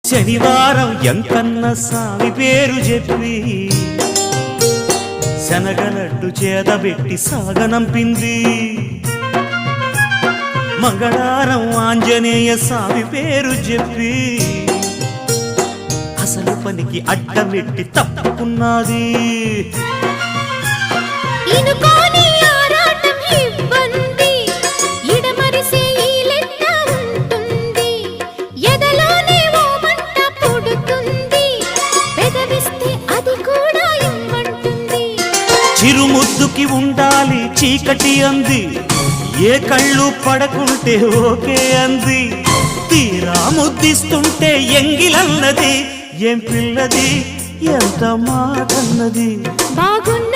శనివారం ఎంకన్న సామి పేరు చెప్పి శనగలడ్డు చేదబెట్టి సాగనంపింది. మంగళవారం ఆంజనేయ స్వామి పేరు చెప్పి అసలు పనికి అడ్డమెట్టి తప్పుకున్నది. చిరుముద్దుకి ఉండాలి చీకటి అంది, ఏ కళ్ళు పడకుంటే ఓకే అంది. తీరా ముద్దిస్తుంటే ఎంగిలన్నది, ఏం పిల్లది ఎంత మాటన్నది. బాగున్న